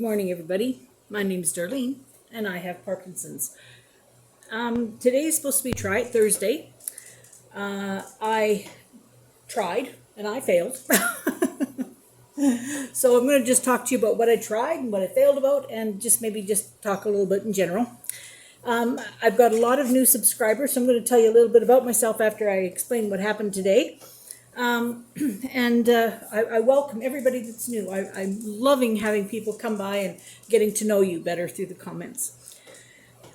morning, everybody. My name is Darlene, and I have Parkinson's. Today is supposed to be Try It Thursday. I tried, and I failed. So I'm going to just talk to you about what I tried and what I failed about, and maybe talk a little bit in general. I've got a lot of new subscribers, so I'm going to tell you a little bit about myself after I explain what happened today. I welcome everybody that's new. I'm loving having people come by and getting to know you better through the comments.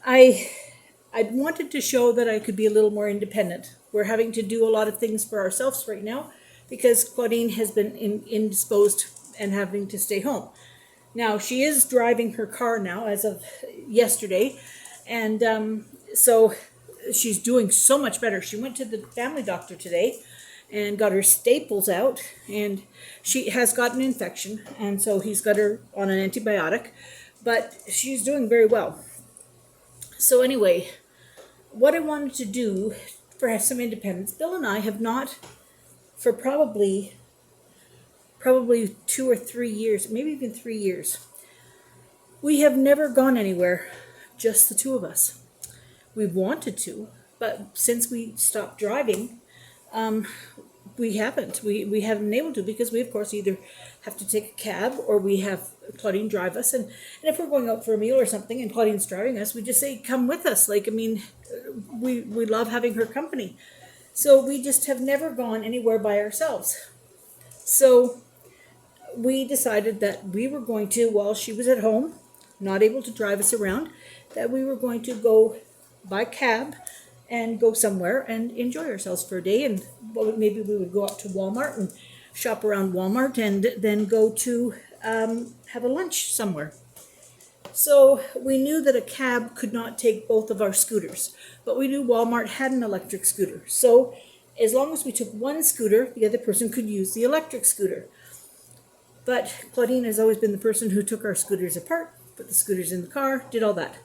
I wanted to show that I could be a little more independent. We're having to do a lot of things for ourselves right now because Claudine has been indisposed and having to stay home. Now, she is driving her car now as of yesterday, and so she's doing so much better. She went to the family doctor today and got her staples out, and she has got an infection, and so he's got her on an antibiotic, but she's doing very well. So anyway, what I wanted to do for some independence, Bill and I have not, for probably 2 or 3 years, maybe even 3 years, we have never gone anywhere, just the two of us. We've wanted to, but since we stopped driving, we haven't. We haven't been able to because we, of course, either have to take a cab or we have Claudine drive us. And if we're going out for a meal or something and Claudine's driving us, we just say, come with us. We love having her company. So we just have never gone anywhere by ourselves. So we decided that we were going to, while she was at home, not able to drive us around, that we were going to go by cab and go somewhere and enjoy ourselves for a day. And maybe we would go up to Walmart and shop around Walmart and then go to have a lunch somewhere. So we knew that a cab could not take both of our scooters, but we knew Walmart had an electric scooter. So as long as we took one scooter, the other person could use the electric scooter. But Claudine has always been the person who took our scooters apart, put the scooters in the car, did all that.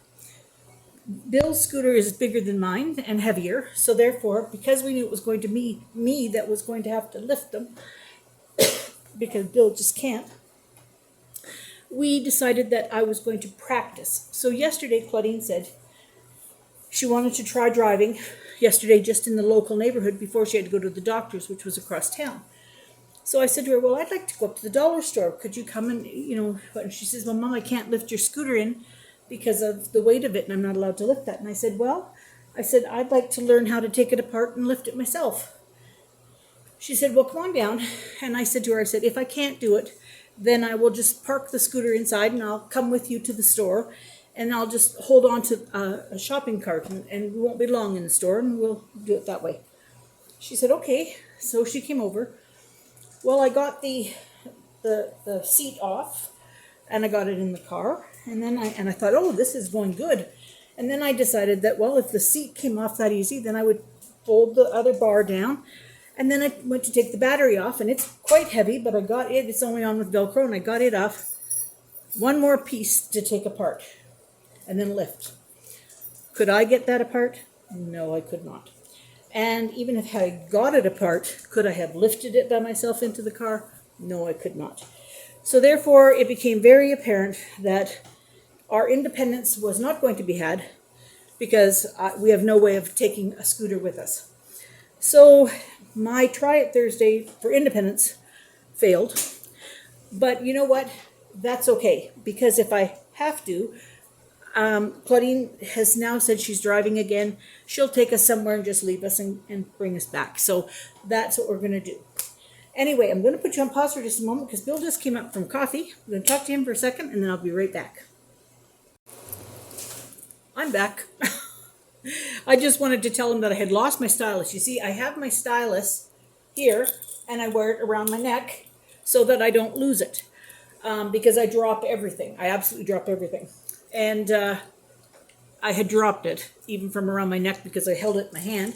Bill's scooter is bigger than mine and heavier, so therefore, because we knew it was going to be me that was going to have to lift them, because Bill just can't, we decided that I was going to practice. So yesterday, Claudine said she wanted to try driving yesterday just in the local neighborhood before she had to go to the doctor's, which was across town. So I said to her, well, I'd like to go up to the dollar store. Could you come and, and she says, well, Mom, I can't lift your scooter in because of the weight of it, and I'm not allowed to lift that. And I said, I'd like to learn how to take it apart and lift it myself. She said, well, come on down. And I said to her, if I can't do it, then I will just park the scooter inside and I'll come with you to the store and I'll just hold on to a shopping cart and we won't be long in the store and we'll do it that way. She said, okay. So she came over. Well, I got the seat off and I got it in the car. And then I thought, oh, this is going good. And then I decided that, well, if the seat came off that easy, then I would fold the other bar down. And then I went to take the battery off, and it's quite heavy, but I got it. It's only on with Velcro, and I got it off. One more piece to take apart and then lift. Could I get that apart? No, I could not. And even if I got it apart, could I have lifted it by myself into the car? No, I could not. So therefore, it became very apparent that our independence was not going to be had because we have no way of taking a scooter with us. So my Try It Thursday for independence failed. But you know what? That's okay, because if I have to, Claudine has now said she's driving again. She'll take us somewhere and just leave us and bring us back. So that's what we're going to do. Anyway, I'm going to put you on pause for just a moment because Bill just came up from coffee. I'm going to talk to him for a second and then I'll be right back. I'm back. I just wanted to tell him that I had lost my stylus. You see, I have my stylus here and I wear it around my neck so that I don't lose it because I drop everything. I absolutely drop everything. And I had dropped it even from around my neck because I held it in my hand.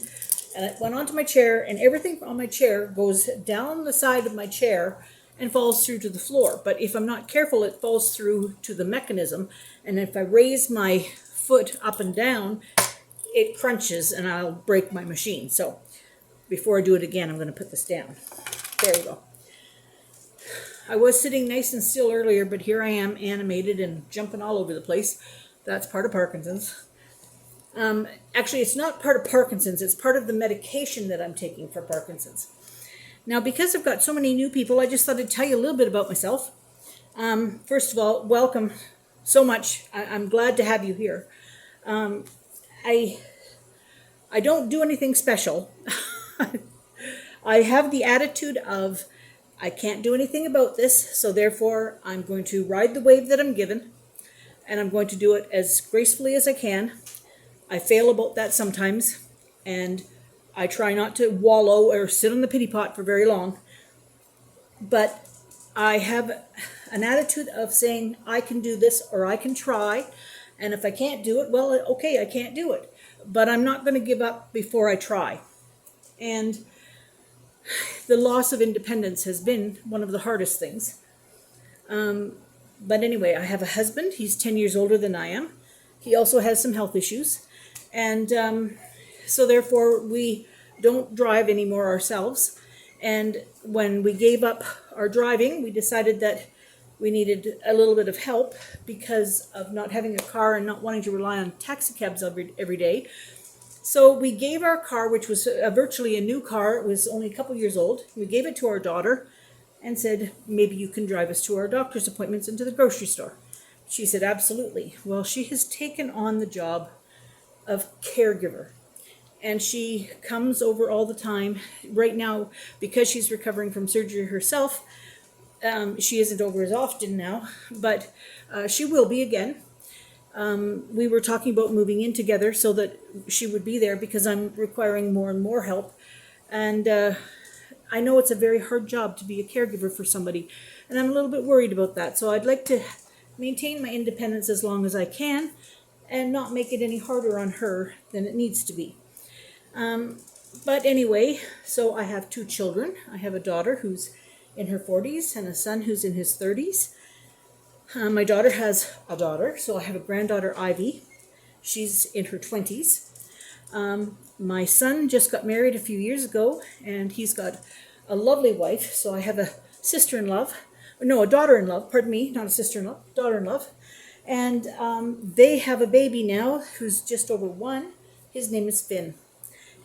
And it went onto my chair, and everything on my chair goes down the side of my chair and falls through to the floor. But if I'm not careful, it falls through to the mechanism. And if I raise my foot up and down, it crunches and I'll break my machine. So before I do it again, I'm going to put this down. There we go. I was sitting nice and still earlier, but here I am animated and jumping all over the place. That's part of Parkinson's. Actually, it's not part of Parkinson's. It's part of the medication that I'm taking for Parkinson's. Now, because I've got so many new people, I just thought I'd tell you a little bit about myself. First of all, welcome so much. I'm glad to have you here. I don't do anything special. I have the attitude of, I can't do anything about this, so therefore I'm going to ride the wave that I'm given, and I'm going to do it as gracefully as I can. I fail about that sometimes, and I try not to wallow or sit on the pity pot for very long. But I have an attitude of saying, I can do this, or I can try, and if I can't do it, well, okay, I can't do it. But I'm not going to give up before I try. And the loss of independence has been one of the hardest things. But anyway, I have a husband. He's 10 years older than I am. He also has some health issues. And so therefore, we don't drive anymore ourselves. And when we gave up our driving, we decided that we needed a little bit of help because of not having a car and not wanting to rely on taxi cabs every day. So we gave our car, which was virtually a new car, it was only a couple years old, we gave it to our daughter and said, maybe you can drive us to our doctor's appointments and to the grocery store. She said, absolutely. Well, she has taken on the job of caregiver. And she comes over all the time. Right now, because she's recovering from surgery herself, she isn't over as often now, but she will be again. We were talking about moving in together so that she would be there because I'm requiring more and more help. And I know it's a very hard job to be a caregiver for somebody, and I'm a little bit worried about that. So I'd like to maintain my independence as long as I can and not make it any harder on her than it needs to be. But anyway, so I have 2 children. I have a daughter who's in her 40s and a son who's in his 30s. My daughter has a daughter, so I have a granddaughter, Ivy. She's in her 20s. My son just got married a few years ago, and he's got a lovely wife, so I have a sister-in-law. No, a daughter-in-law, pardon me, not a sister-in-law, daughter-in-law. And they have a baby now who's just over 1. His name is Finn.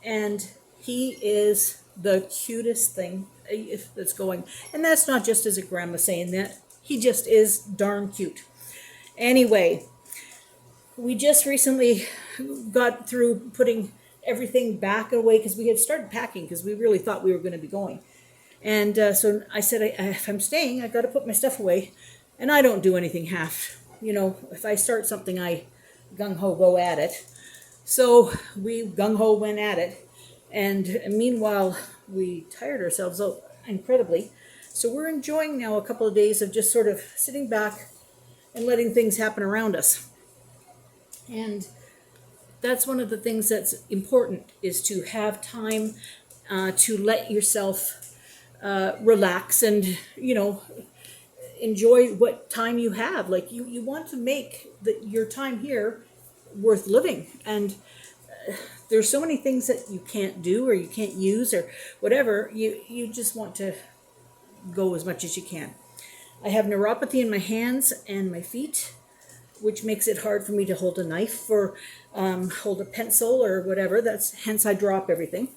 And he is the cutest thing that's going. And that's not just as a grandma saying that. He just is darn cute. Anyway, we just recently got through putting everything back away because we had started packing because we really thought we were going to be going. And so I said, if I'm staying, I've got to put my stuff away. And I don't do anything half. You know, if I start something, I gung-ho go at it. So we gung-ho went at it. And meanwhile, we tired ourselves out incredibly. So we're enjoying now a couple of days of just sort of sitting back and letting things happen around us. And that's one of the things that's important, is to have time to let yourself relax and, you know, enjoy what time you have. Like you want to make your time here worth living. And there's so many things that you can't do or you can't use or whatever. You just want to go as much as you can. I have neuropathy in my hands and my feet, which makes it hard for me to hold a knife or hold a pencil or whatever. Hence I drop everything.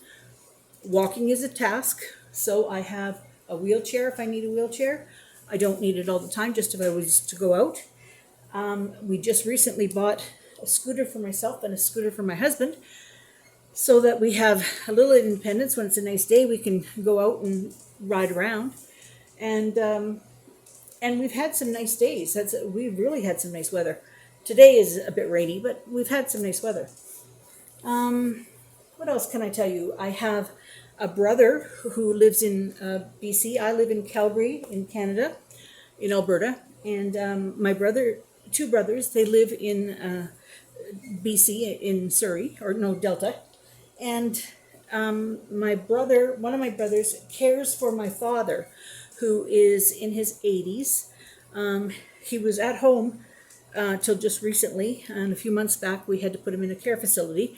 Walking is a task, so I have a wheelchair if I need a wheelchair. I don't need it all the time, just if I was to go out. We just recently bought a scooter for myself and a scooter for my husband, so that we have a little independence. When it's a nice day, we can go out and ride around. And we've had some nice days. We've really had some nice weather. Today is a bit rainy, but we've had some nice weather. What else can I tell you? I have a brother who lives in BC. I live in Calgary in Canada, in Alberta. And my 2 brothers, they live in BC, in Surrey, or no, Delta. And one of my brothers cares for my father, who is in his 80s. He was at home till just recently, and a few months back we had to put him in a care facility.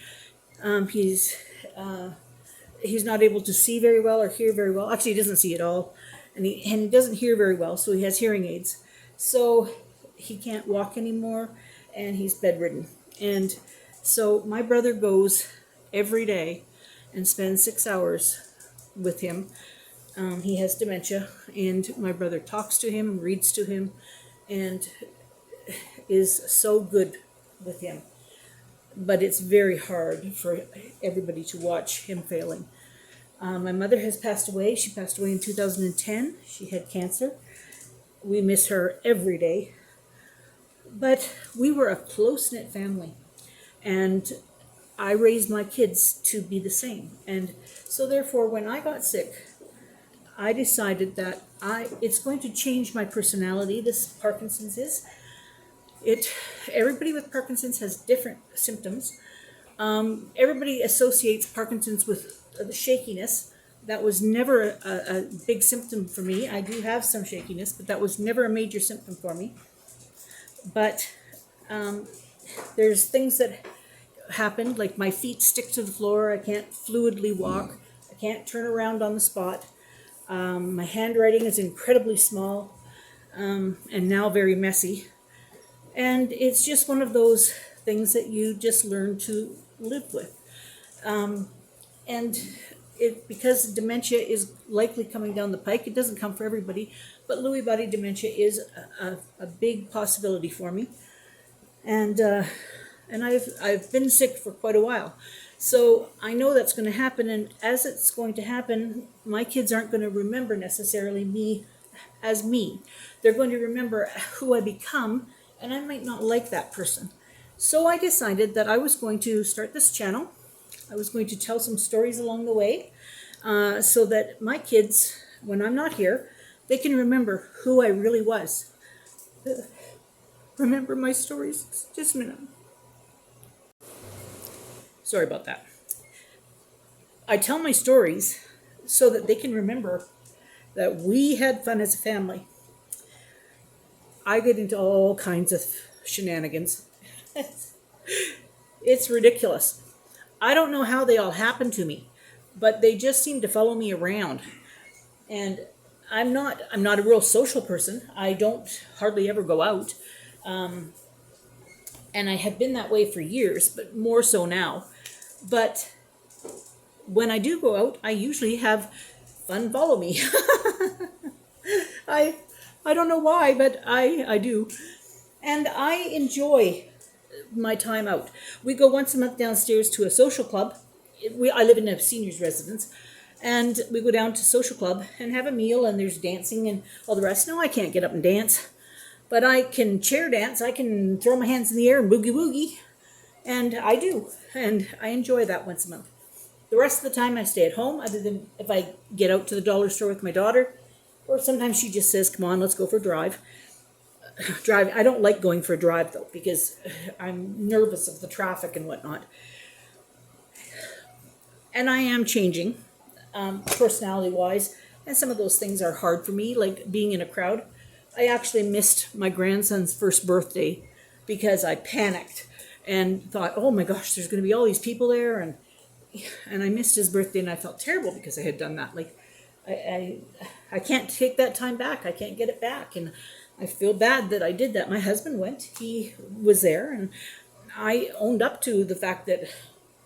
He's not able to see very well or hear very well. Actually, he doesn't see at all. and he doesn't hear very well, so he has hearing aids. So he can't walk anymore, and he's bedridden. And so my brother goes every day and spends 6 hours with him. He has dementia, and my brother talks to him, reads to him, and is so good with him. But it's very hard for everybody to watch him failing. My mother has passed away. She passed away in 2010. She had cancer. We miss her every day. But we were a close-knit family, and I raised my kids to be the same. And so therefore, when I got sick, I decided that it's going to change my personality, this Parkinson's is. Everybody with Parkinson's has different symptoms. Everybody associates Parkinson's with the shakiness. That was never a big symptom for me. I do have some shakiness, but that was never a major symptom for me. But there's things that happen, like my feet stick to the floor. I can't fluidly walk. I can't turn around on the spot. My handwriting is incredibly small, and now very messy. And it's just one of those things that you just learn to live with. And because dementia is likely coming down the pike, it doesn't come for everybody, but Lewy body dementia is a big possibility for me. And I've been sick for quite a while. So I know that's going to happen, and as it's going to happen, my kids aren't going to remember necessarily me as me. They're going to remember who I become, and I might not like that person. So I decided that I was going to start this channel. I was going to tell some stories along the way, so that my kids, when I'm not here, they can remember who I really was. Remember my stories? Just a minute. Sorry about that. I tell my stories so that they can remember that we had fun as a family. I get into all kinds of shenanigans. It's ridiculous. I don't know how they all happened to me, but they just seem to follow me around. And I'm not a real social person. I don't hardly ever go out. And I have been that way for years, but more so now. But when I do go out, I usually have fun follow me. I don't know why, but I do. And I enjoy my time out. We go once a month downstairs to a social club. I live in a seniors residence. And we go down to social club and have a meal, and there's dancing and all the rest. No, I can't get up and dance. But I can chair dance. I can throw my hands in the air and boogie woogie. And I do. And I enjoy that once a month. The rest of the time I stay at home, other than if I get out to the dollar store with my daughter. Or sometimes she just says, come on, let's go for a drive. I don't like going for a drive, though, because I'm nervous of the traffic and whatnot. And I am changing, personality-wise. And some of those things are hard for me, like being in a crowd. I actually missed my grandson's first birthday because I panicked and thought, oh my gosh, there's going to be all these people there. And I missed his birthday, and I felt terrible because I had done that. Like, I can't take that time back. I can't get it back. And I feel bad that I did that. My husband went. He was there, and I owned up to the fact that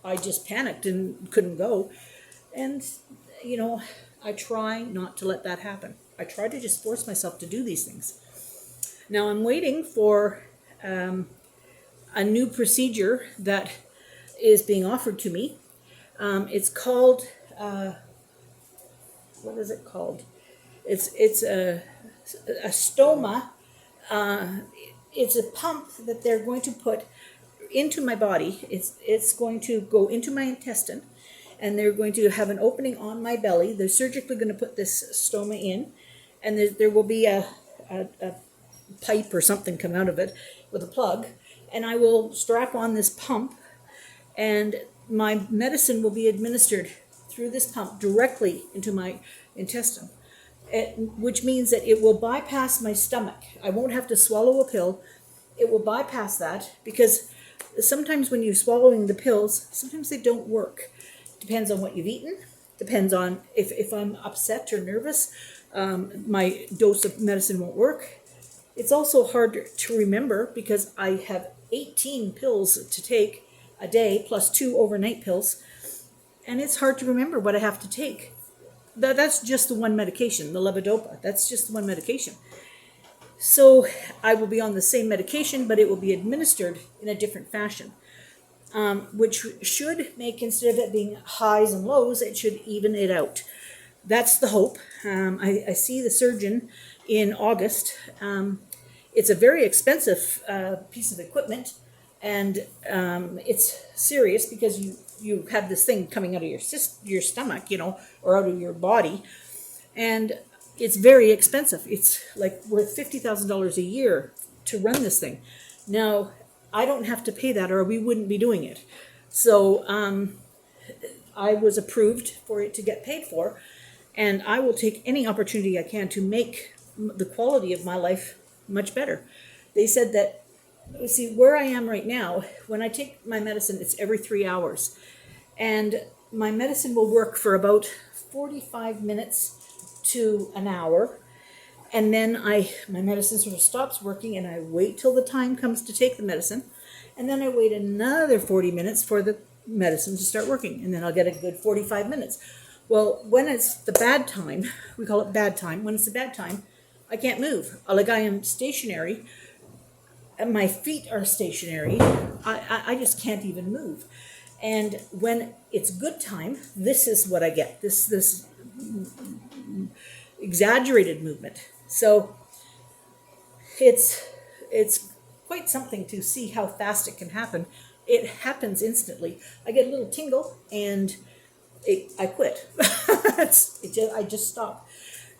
I just panicked and couldn't go. And, I try not to let that happen. I try to just force myself to do these things. Now I'm waiting for a new procedure that is being offered to me. It's called, what is it called? It's a stoma. It's a pump that they're going to put into my body. It's going to go into my intestine, and they're going to have an opening on my belly. They're surgically going to put this stoma in, and there will be a pipe or something come out of it with a plug, and I will strap on this pump, and my medicine will be administered through this pump directly into my intestine, which means that it will bypass my stomach. I won't have to swallow a pill. It will bypass that, because sometimes when you're swallowing the pills, sometimes they don't work. Depends on what you've eaten. Depends on if I'm upset or nervous. my dose of medicine won't work. It's also hard to remember because I have 18 pills to take a day plus 2 overnight pills, and it's hard to remember what I have to take. That's just the one medication, the levodopa. That's just the one medication. So I will be on the same medication, but it will be administered in a different fashion, which should make, instead of it being highs and lows, it should even it out. That's the hope. I see the surgeon in August. It's a very expensive piece of equipment, and it's serious because you have this thing coming out of your stomach, or out of your body, and it's very expensive. It's like worth $50,000 a year to run this thing. Now, I don't have to pay that, or we wouldn't be doing it. So I was approved for it to get paid for, and I will take any opportunity I can to make the quality of my life much better. They said that, see, where I am right now, when I take my medicine, it's every 3 hours. And my medicine will work for about 45 minutes to an hour. And then my medicine sort of stops working, and I wait till the time comes to take the medicine. And then I wait another 40 minutes for the medicine to start working. And then I'll get a good 45 minutes. Well, when it's the bad time, we call it bad time. When it's the bad time, I can't move. Like, I am stationary, and my feet are stationary. I just can't even move. And when it's good time, this is what I get. This exaggerated movement. So it's quite something to see how fast it can happen. It happens instantly. I get a little tingle, and I quit. I just stop.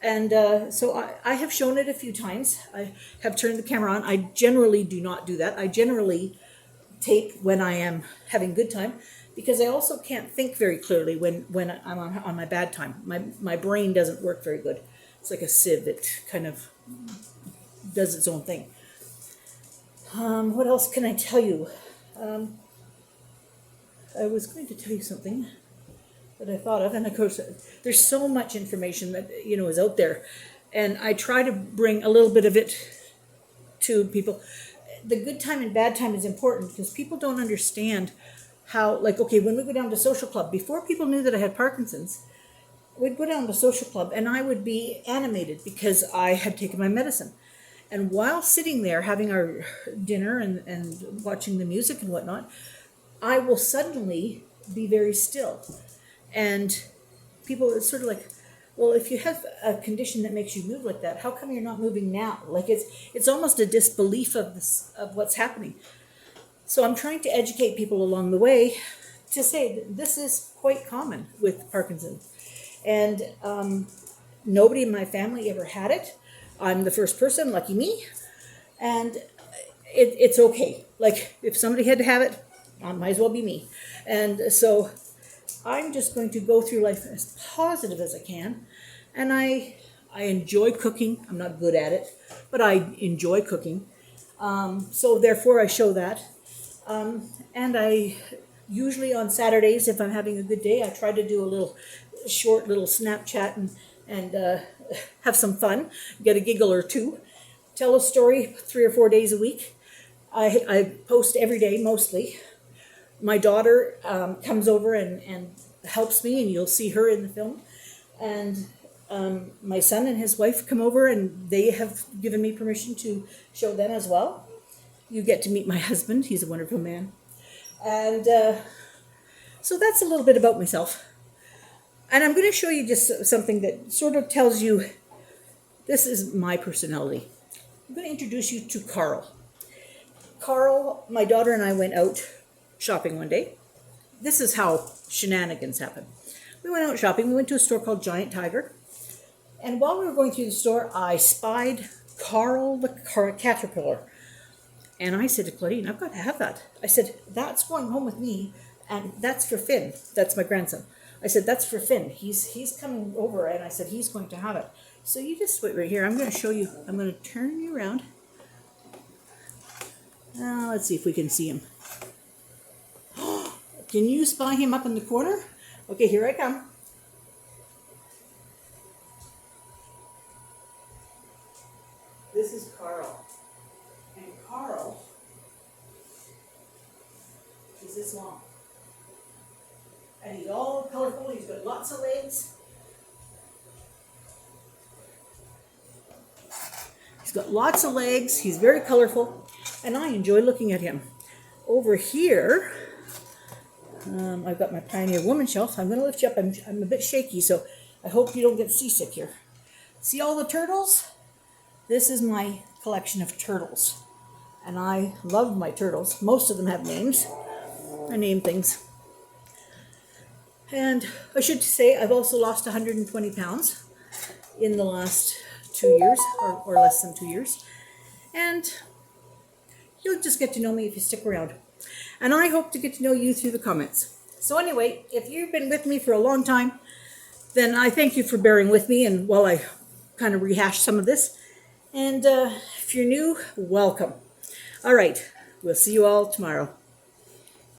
And so I have shown it a few times. I have turned the camera on. I generally do not do that. I generally tape when I am having good time, because I also can't think very clearly when I'm on my bad time. My brain doesn't work very good. It's like a sieve. It kind of does its own thing. What else can I tell you? I was going to tell you something that I thought of, and of course there's so much information that is out there, and I try to bring a little bit of it to people. The good time and bad time is important because people don't understand how, like, okay, when we go down to social club, before people knew that I had Parkinson's, we'd go down to social club and I would be animated because I had taken my medicine. And while sitting there having our dinner and watching the music and whatnot, I will suddenly be very still. And people, it's sort of like, well, if you have a condition that makes you move like that, how come you're not moving now? Like, it's almost a disbelief of what's happening. So I'm trying to educate people along the way to say that this is quite common with Parkinson's. And nobody in my family ever had it. I'm the first person, lucky me. And it's okay. Like, if somebody had to have it, it might as well be me. And so I'm just going to go through life as positive as I can. And I enjoy cooking. I'm not good at it, but I enjoy cooking. So therefore I show that. And I usually on Saturdays, if I'm having a good day, I try to do a short little Snapchat and have some fun, get a giggle or two, tell a story 3 or 4 days a week. I post every day mostly. My daughter comes over and helps me, and you'll see her in the film. And my son and his wife come over, and they have given me permission to show them as well. You get to meet my husband. He's a wonderful man. And so that's a little bit about myself. And I'm going to show you just something that sort of tells you this is my personality. I'm going to introduce you to Carl. Carl, my daughter and I went out shopping one day. This is how shenanigans happen. We went out shopping. We went to a store called Giant Tiger. And while we were going through the store, I spied Carl the caterpillar. And I said to Claudine, I've got to have that. I said, that's going home with me, and that's for Finn. That's my grandson. I said, that's for Finn. He's coming over, and I said, he's going to have it. So you just wait right here. I'm going to show you. I'm going to turn you around. Let's see if we can see him. Can you spy him up in the corner? Okay, here I come. And he's all colorful. He's got lots of legs. He's got lots of legs. He's very colorful. And I enjoy looking at him. Over here, I've got my Pioneer Woman shelf. I'm going to lift you up. I'm a bit shaky, so I hope you don't get seasick here. See all the turtles? This is my collection of turtles. And I love my turtles. Most of them have names. I name things. And I should say I've also lost 120 pounds in the last 2 years, or less than 2 years. And you'll just get to know me if you stick around. And I hope to get to know you through the comments. So anyway, if you've been with me for a long time, then I thank you for bearing with me and while I kind of rehash some of this. And if you're new, welcome. All right, we'll see you all tomorrow.